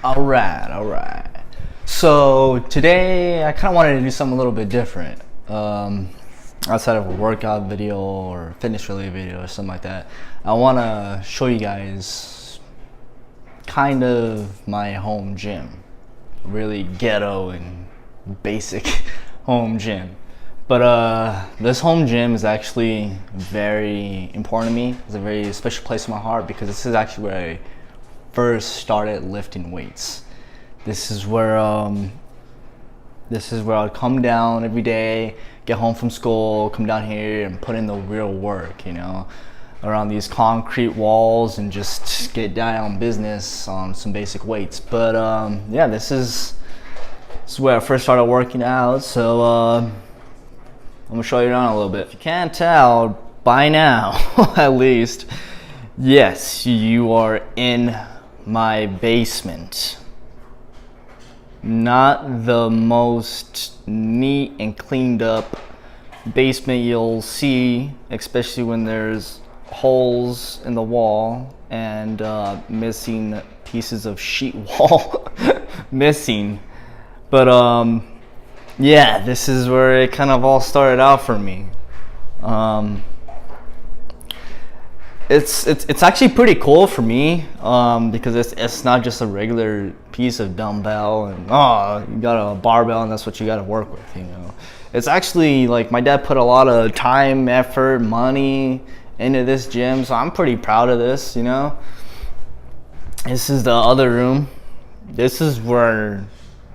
All right. So today I kind of wanted to do something a little bit different. Outside of a workout video or fitness related video or something like that, I want to show you guys kind of my home gym. Really ghetto and basic home gym. But this home gym is actually very important to me. It's a very special place in my heart because this is actually where I first started lifting weights. This is where I'd come down every day, get home from school, come down here and put in the real work, around these concrete walls and just get down on business on some basic weights. But yeah, this is where I first started working out. So I'm gonna show you around a little bit. If you can't tell by now, at least, yes, you are in my basement. Not the most neat and cleaned up basement you'll see, especially when there's holes in the wall and missing pieces of sheet wall missing. But yeah, this is where it kind of all started out for me. It's actually pretty cool for me because it's not just a regular piece of dumbbell and you got a barbell and that's what you got to work with. It's actually like my dad put a lot of time, effort, money into this gym, so I'm pretty proud of this. This is the other room. This is where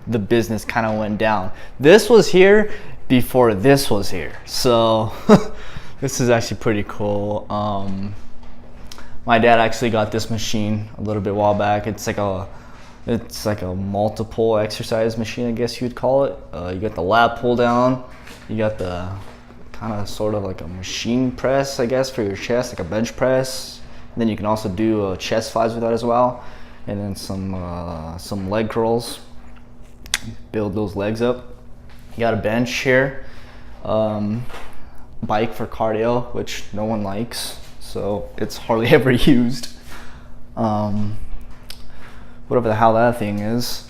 the business kind of went down. This was here before this was here, so this is actually pretty cool. My dad actually got this machine a little bit while back. It's like a multiple exercise machine, I guess you'd call it. You got the lat pull down. You got the kind of sort of like a machine press, I guess, for your chest, like a bench press. And then you can also do chest flies with that as well. And then some leg curls. Build those legs up. You got a bench here. Bike for cardio, which no one likes, so it's hardly ever used. Whatever the hell that thing is.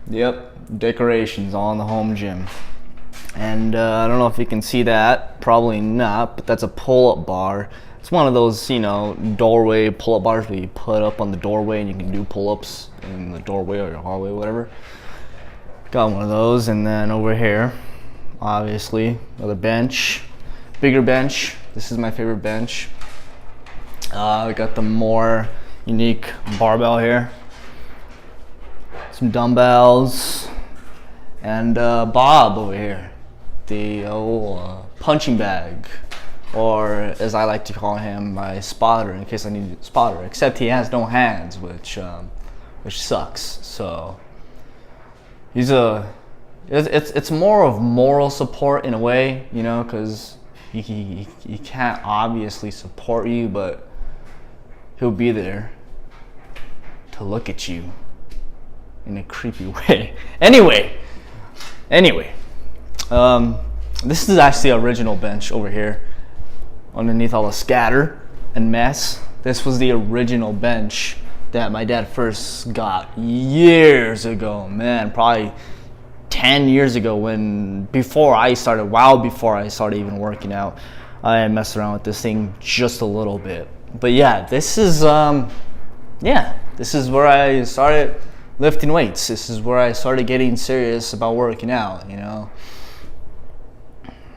Yep, decorations on the home gym. And I don't know if you can see that, probably not, but that's a pull-up bar. It's one of those, doorway pull-up bars where you put up on the doorway and you can do pull-ups in the doorway or your hallway, whatever. Got one of those. And then over here, obviously, another bench, bigger bench. This is my favorite bench. We got the more unique barbell here, some dumbbells, and Bob over here, the old punching bag, or as I like to call him, my spotter, in case I need a spotter, except he has no hands, which sucks. So it's more of moral support in a way, because he can't obviously support you, but he'll be there to look at you in a creepy way. Anyway, this is actually the original bench over here underneath all the scatter and mess. This was the original bench that my dad first got years ago, man, probably 10 years ago, before I started even working out. I messed around with this thing just a little bit. But yeah, this is where I started lifting weights. This is where I started getting serious about working out,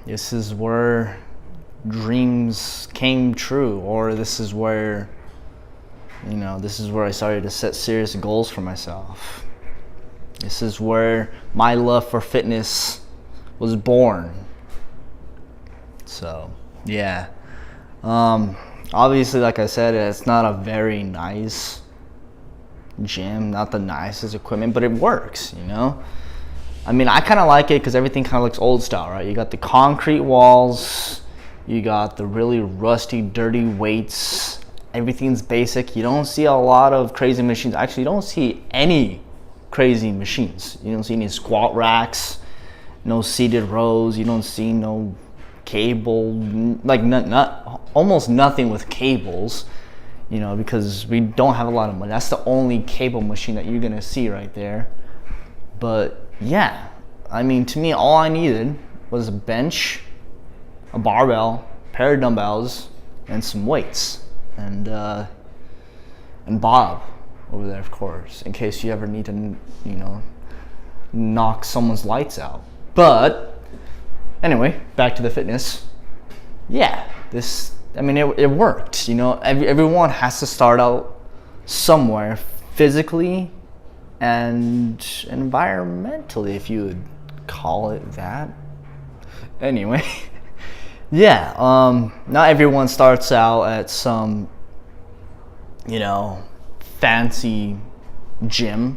This is where dreams came true, or this is where I started to set serious goals for myself. This is where my love for fitness was born. So, yeah. Obviously, like I said, it's not a very nice gym, not the nicest equipment, but it works, I mean, I kind of like it because everything kind of looks old style, right? You got the concrete walls, you got the really rusty, dirty weights. Everything's basic. You don't see a lot of crazy machines. Actually, you don't see any crazy machines. You don't see any squat racks, no seated rows. You don't see no cable, like almost nothing with cables. you know, because we don't have a lot of money. That's the only cable machine that you're gonna see right there. But yeah, I mean, to me, all I needed was a bench, a barbell, a pair of dumbbells, and some weights, and Bob over there, of course, in case you ever need to, you know, knock someone's lights out. But anyway, back to the fitness. Yeah, I mean, it worked. You know, everyone has to start out somewhere, physically and environmentally, if you would call it that. Anyway, yeah, not everyone starts out at some, you know, fancy gym.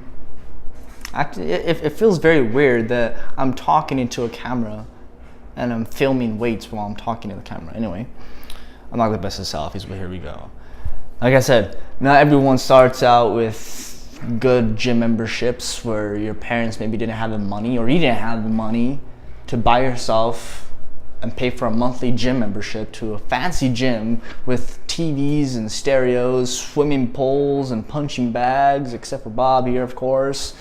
Actually, it feels very weird that I'm talking into a camera and I'm filming weights while I'm talking to the camera. Anyway, I'm not the best at selfies, but here we go. Like I said, not everyone starts out with good gym memberships where your parents maybe didn't have the money, or you didn't have the money to buy yourself and pay for a monthly gym membership to a fancy gym with TVs and stereos, swimming pools and punching bags, except for Bob here, of course,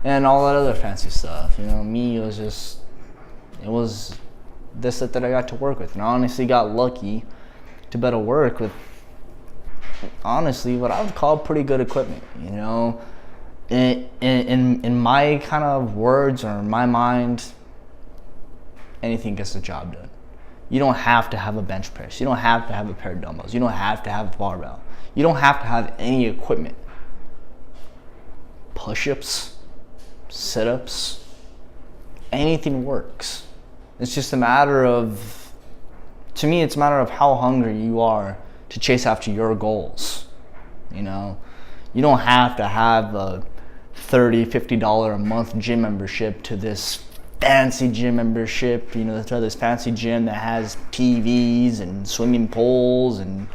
and all that other fancy stuff. You know, me, it was this that I got to work with, and I honestly got lucky to better work with, honestly, what I would call pretty good equipment. You know, in my kind of words, or in my mind, anything gets the job done. You don't have to have a bench press. You don't have to have a pair of dumbbells. You don't have to have a barbell. You don't have to have any equipment. Push-ups, sit-ups, anything works. It's just a matter of, to me, it's a matter of how hungry you are to chase after your goals. You know, you don't have to have a $30, $50 a month gym membership to this fancy gym membership, you know, to this fancy gym that has TVs and swimming pools and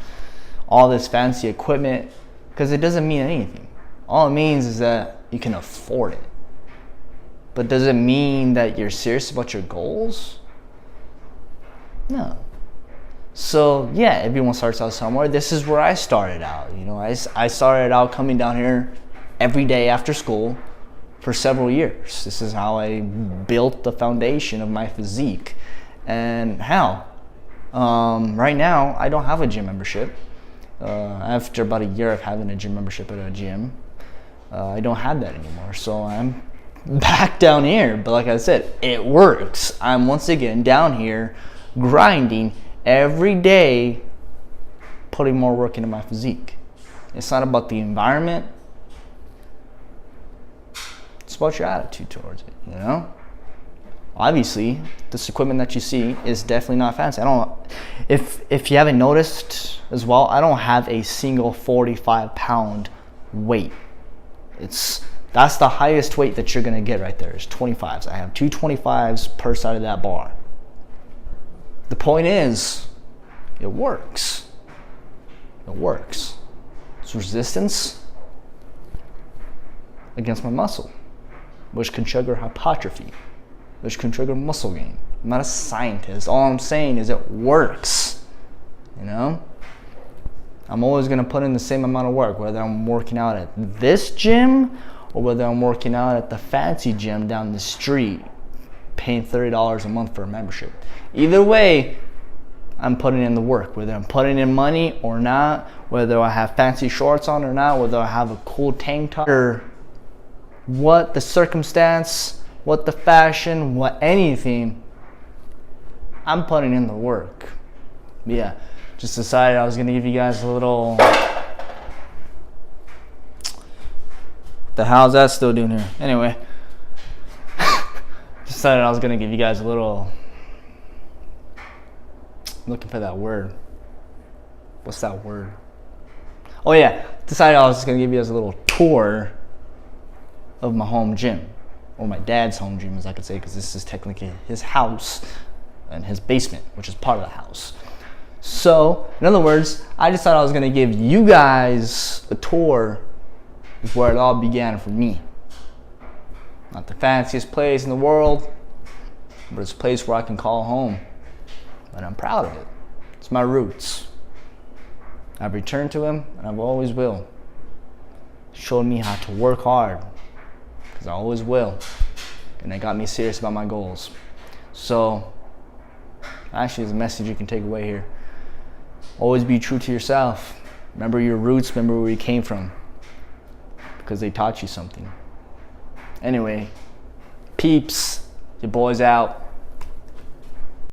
all this fancy equipment, because it doesn't mean anything. All it means is that you can afford it. But does it mean that you're serious about your goals? No. So yeah, everyone starts out somewhere. This is where I started out. You know, I started out coming down here every day after school for several years. This is how I built the foundation of my physique. And how? Right now, I don't have a gym membership. After about a year of having a gym membership at a gym, I don't have that anymore. So I'm back down here. But like I said, it works. I'm once again down here grinding every day, putting more work into my physique. It's not about the environment. It's about your attitude towards it, you know? Obviously, this equipment that you see is definitely not fancy. If you haven't noticed as well, I don't have a single 45-pound weight. That's the highest weight that you're gonna get right there, is 25s. I have two 25s per side of that bar. The point is, it works. It works. It's resistance against my muscle, which can trigger hypertrophy, which can trigger muscle gain. I'm not a scientist. All I'm saying is it works. You know? I'm always gonna put in the same amount of work, whether I'm working out at this gym or whether I'm working out at the fancy gym down the street, paying $30 a month for a membership. Either way, I'm putting in the work, whether I'm putting in money or not, whether I have fancy shorts on or not, whether I have a cool tank top, or what the circumstance, what the fashion, what anything, I'm putting in the work. Yeah, just decided I was gonna give you guys a little, the hell's that still doing here? Anyway, decided I was gonna give you guys a little, I'm looking for that word. What's that word? Oh yeah, decided I was just gonna give you guys a little tour of my home gym, or my dad's home gym, as I could say, because this is technically his house and his basement, which is part of the house. So, in other words, I just thought I was gonna give you guys a tour of where it all began for me. Not the fanciest place in the world, but it's a place where I can call home. And I'm proud of it. It's my roots. I've returned to him, and I always will. Showed me how to work hard, because I always will. And it got me serious about my goals. So, actually, there's a message you can take away here. Always be true to yourself. Remember your roots, remember where you came from, because they taught you something. Anyway, peeps, your boy's out.